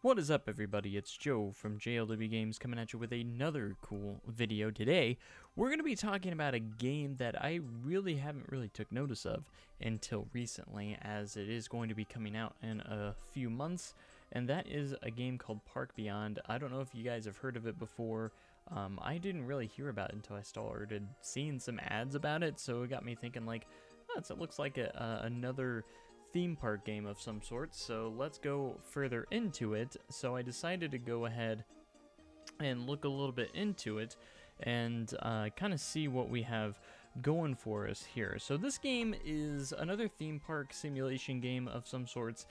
What is up, everybody? It's Joe from JLW Games coming at you with another cool video. Today, we're going to be talking about a game that I haven't took notice of until recently, as it is going to be coming out in a few months, and that is a game called Park Beyond. I don't know if you guys have heard of it before. I didn't really hear about it until I started seeing some ads about it, so it got me thinking like, oh, it looks like another theme park game of some sort, so let's go further into it. So I decided to go ahead and look a little bit into it and kind of see what we have going for us here. So this game is another theme park simulation game of some sorts.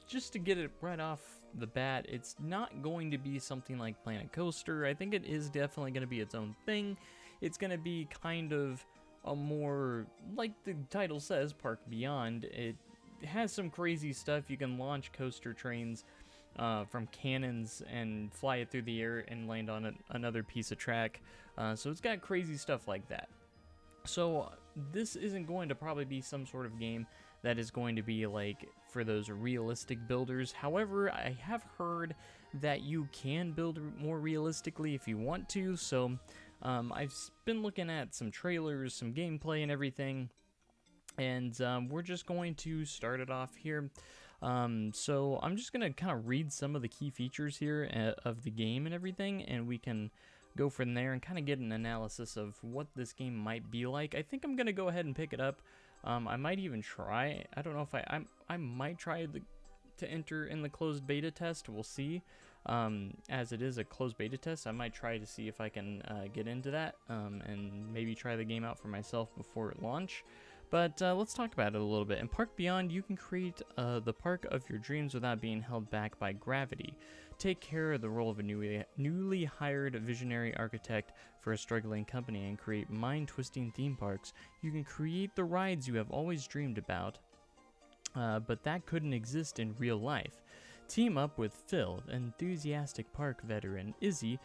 Just to get it right off the bat, it's not going to be something like Planet Coaster. I think it is definitely going to be its own thing. It's going to be kind of a more, like the title says, Park Beyond. It has some crazy stuff. You can launch coaster trains from cannons and fly it through the air and land on another piece of track. So it's got crazy stuff like that. So this isn't going to probably be some sort of game that is going to be like for those realistic builders. However, I have heard that you can build more realistically if you want to. So I've been looking at some trailers, some gameplay and everything, and we're just going to start it off here. So I'm just going to kind of read some of the key features here of the game and everything, and we can go from there and kind of get an analysis of what this game might be like. I think I'm going to go ahead and pick it up. I might even try. I don't know if I might try to enter in the closed beta test. We'll see. As it is a closed beta test, I might try to see if I can get into that and maybe try the game out for myself before launch. But let's talk about it a little bit. In Park Beyond, you can create the park of your dreams without being held back by gravity. Take care of the role of a newly hired visionary architect for a struggling company and create mind-twisting theme parks. You can create the rides you have always dreamed about, but that couldn't exist in real life. Team up with Phil, enthusiastic park veteran, Izzy,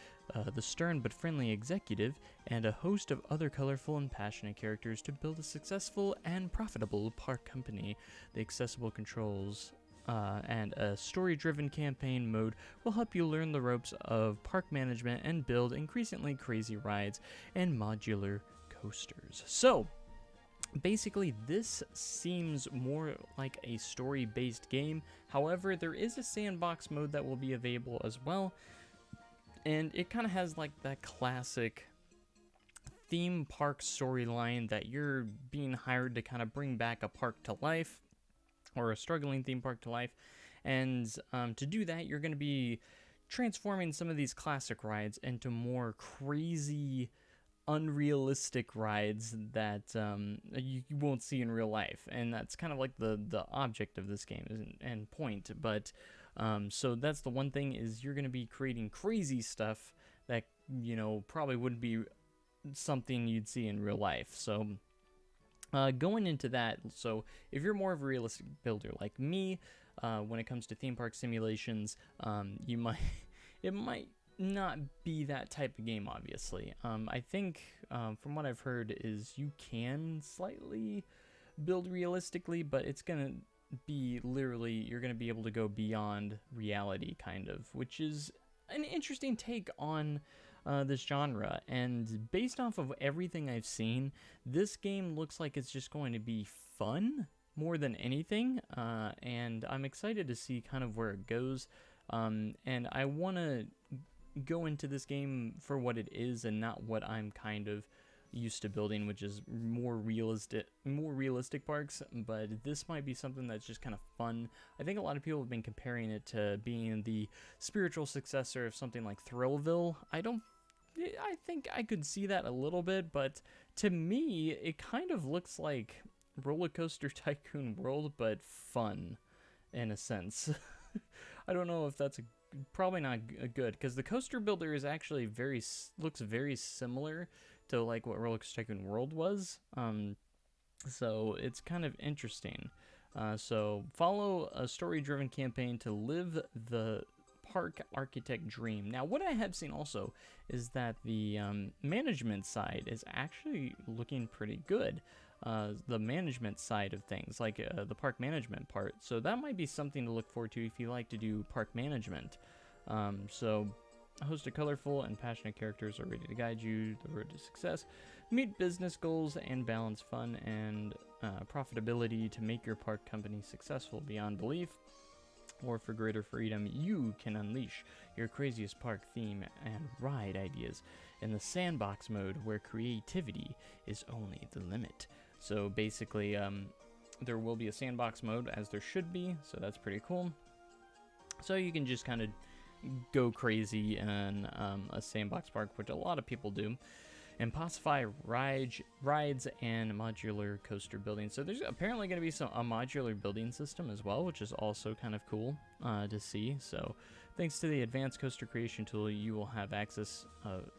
the stern but friendly executive, and a host of other colorful and passionate characters to build a successful and profitable park company. The accessible controls and a story-driven campaign mode will help you learn the ropes of park management and build increasingly crazy rides and modular coasters. So, basically, this seems more like a story-based game. However, there is a sandbox mode that will be available as well, and it kind of has like that classic theme park storyline that you're being hired to kind of bring back a park to life, or a struggling theme park to life, and to do that, you're going to be transforming some of these classic rides into more crazy, unrealistic rides that you won't see in real life, and that's kind of like the object of this game and point. But so that's the one thing, is you're going to be creating crazy stuff that, you know, probably wouldn't be something you'd see in real life. So going into that, so if you're more of a realistic builder like me, when it comes to theme park simulations, it might not be that type of game, obviously. I think from what I've heard is you can slightly build realistically, but it's gonna be literally, you're gonna be able to go beyond reality, kind of, which is an interesting take on this genre. And based off of everything I've seen, this game looks like it's just going to be fun more than anything, and I'm excited to see kind of where it goes. And I want to go into this game for what it is and not what I'm kind of used to building, which is more realistic parks. But this might be something that's just kind of fun. I think a lot of people have been comparing it to being the spiritual successor of something like Thrillville. I think I could see that a little bit, but to me, it kind of looks like Roller Coaster Tycoon World, but fun, in a sense. I don't know if that's probably not good, because the coaster builder is actually looks very similar to like what Roller Coaster Tycoon World was. So it's kind of interesting. So follow a story-driven campaign to live the park architect dream. Now, what I have seen also is that the management side is actually looking pretty good. the management side of things, like the park management part. So that might be something to look forward to if you like to do park management. So a host of colorful and passionate characters are ready to guide you the road to success, meet business goals, and balance fun and profitability to make your park company successful beyond belief. Or for greater freedom, you can unleash your craziest park theme and ride ideas in the sandbox mode, where creativity is only the limit. So basically, there will be a sandbox mode, as there should be, so that's pretty cool. So you can just kind of go crazy in a sandbox park, which a lot of people do. And pacify rides and modular coaster building. So there's apparently going to be a modular building system as well, which is also kind of cool to see. So thanks to the advanced coaster creation tool, you will have access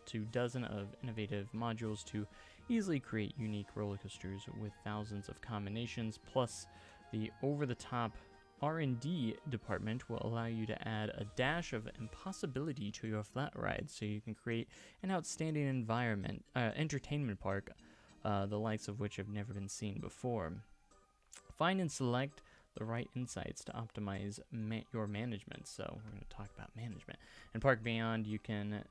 to dozens of innovative modules to easily create unique roller coasters with thousands of combinations. Plus, the over-the-top R&D department will allow you to add a dash of impossibility to your flat ride, so you can create an outstanding entertainment park, the likes of which have never been seen before. Find and select the right insights to optimize your management. So we're going to talk about management. In Park Beyond, you can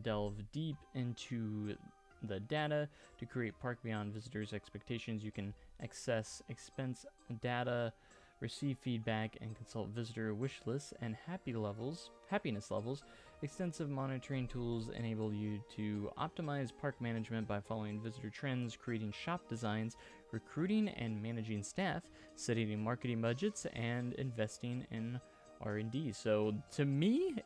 delve deep into the data to create Park Beyond visitors' expectations. You can access expense data, receive feedback, and consult visitor wish lists and happiness levels. Extensive monitoring tools enable you to optimize park management by following visitor trends, creating shop designs, recruiting and managing staff, setting marketing budgets, and investing in R&D. So to me,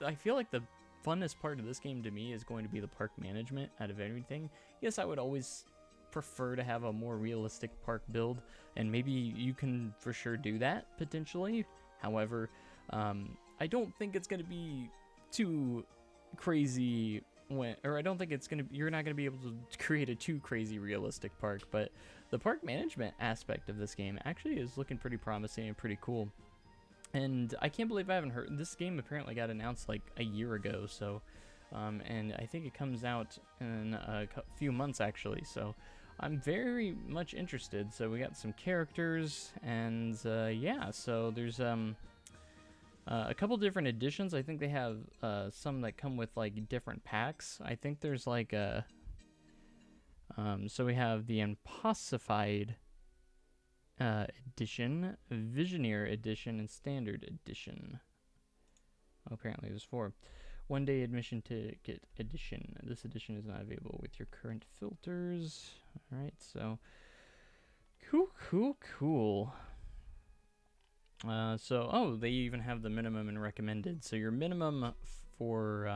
I feel like the funnest part of this game to me is going to be the park management out of everything. Yes, I would always prefer to have a more realistic park build, and maybe you can for sure do that potentially. However, I don't think it's going to be too crazy I don't think you're not going to be able to create a too crazy realistic park, but the park management aspect of this game actually is looking pretty promising and pretty cool. And I can't believe I haven't heard this game. Apparently got announced like a year ago, so and I think it comes out in a few months actually, so I'm very much interested. So we got some characters, and yeah, so there's a couple different editions. I think they have some that come with like different packs. I think there's like a so we have the Impossified edition, Visioneer edition, and Standard edition. Oh, apparently there's 4. One-day admission ticket edition. This edition is not available with your current filters. All right, so cool. So they even have the minimum and recommended. So your minimum for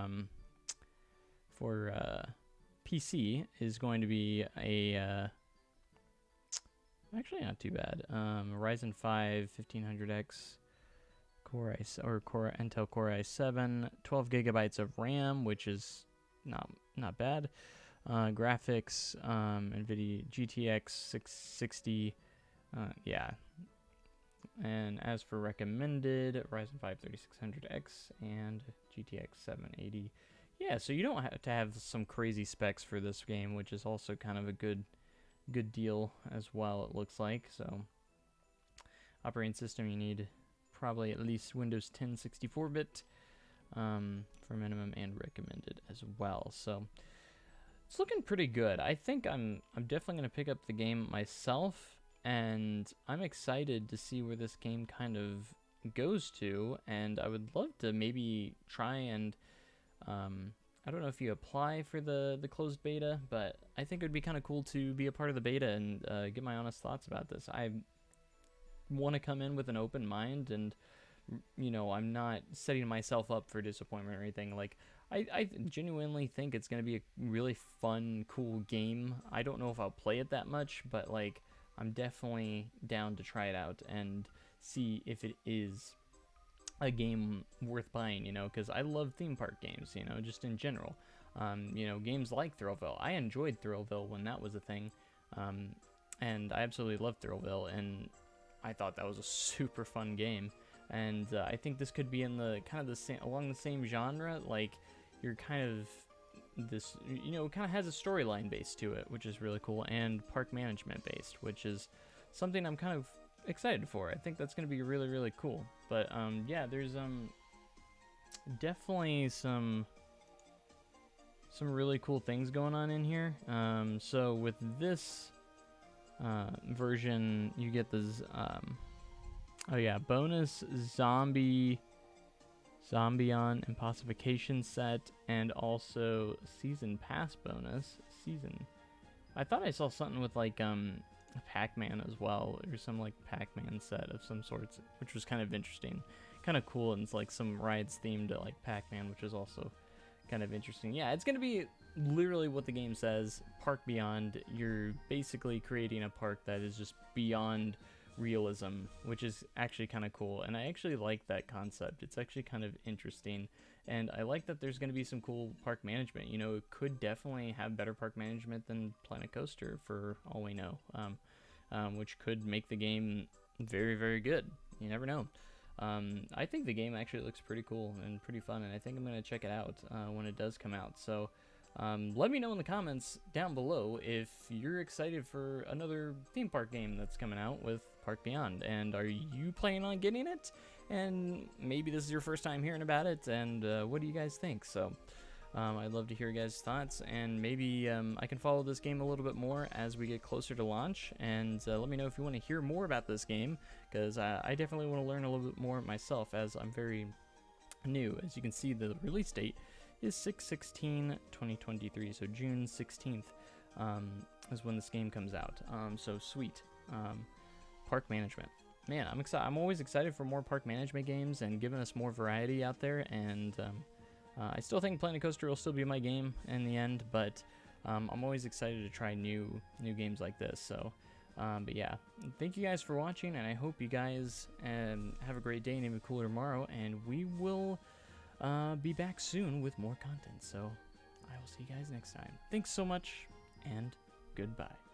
PC is going to be a actually not too bad. Ryzen 5 1500X Intel Core i7, 12 gigabytes of RAM, which is not bad. Graphics, NVIDIA GTX 660, yeah. And as for recommended, Ryzen 5 3600X and GTX 780. Yeah, so you don't have to have some crazy specs for this game, which is also kind of a good deal as well, it looks like. So operating system, you need probably at least Windows 10 64-bit for minimum and recommended as well. So it's looking pretty good. I think I'm definitely going to pick up the game myself, and I'm excited to see where this game kind of goes to, and I would love to maybe try and I don't know if you apply for the closed beta, but I think it would be kind of cool to be a part of the beta and get my honest thoughts about this. I want to come in with an open mind, and I'm not setting myself up for disappointment or anything. Like, I genuinely think it's going to be a really fun, cool game. I don't know if I'll play it that much, but like, I'm definitely down to try it out and see if it is a game worth buying, because I love theme park games, just in general. Games like Thrillville. I enjoyed Thrillville when that was a thing, and I absolutely loved Thrillville, and I thought that was a super fun game. And I think this could be in the kind of along the same genre. Like, you're kind of this, you know, kind of has a storyline base to it, which is really cool, and park management based, which is something I'm kind of excited for. I think that's going to be really, really cool. But yeah, there's definitely some really cool things going on in here. So with this version, you get this oh yeah, bonus Zombion Impossification set, and also season pass bonus. I thought I saw something with like Pac-Man as well, or some like Pac-Man set of some sorts, which was kind of interesting, kind of cool, and it's like some rides themed to like Pac-Man, which is also kind of interesting. Yeah, it's gonna be literally what the game says, Park Beyond. You're basically creating a park that is just beyond realism, which is actually kind of cool, and I actually like that concept. It's actually kind of interesting, and I like that there's going to be some cool park management. You know, it could definitely have better park management than Planet Coaster for all we know, which could make the game very, very good. You never know. I think the game actually looks pretty cool and pretty fun, and I think I'm going to check it out when it does come out. So let me know in the comments down below if you're excited for another theme park game that's coming out with Park Beyond, and are you planning on getting it? And maybe this is your first time hearing about it, and what do you guys think? So I'd love to hear your guys' thoughts, and maybe I can follow this game a little bit more as we get closer to launch, and let me know if you want to hear more about this game, because I definitely want to learn a little bit more myself, as I'm very new. As you can see, the release date is 6/16/2023, so June 16th is when this game comes out. So sweet. Park management, man, I'm excited. I'm always excited for more park management games and giving us more variety out there, and I still think Planet Coaster will still be my game in the end, but I'm always excited to try new games like this. So but yeah, thank you guys for watching, and I hope you guys have a great day and even cooler tomorrow, and we will be back soon with more content. So I will see you guys next time. Thanks so much, and goodbye.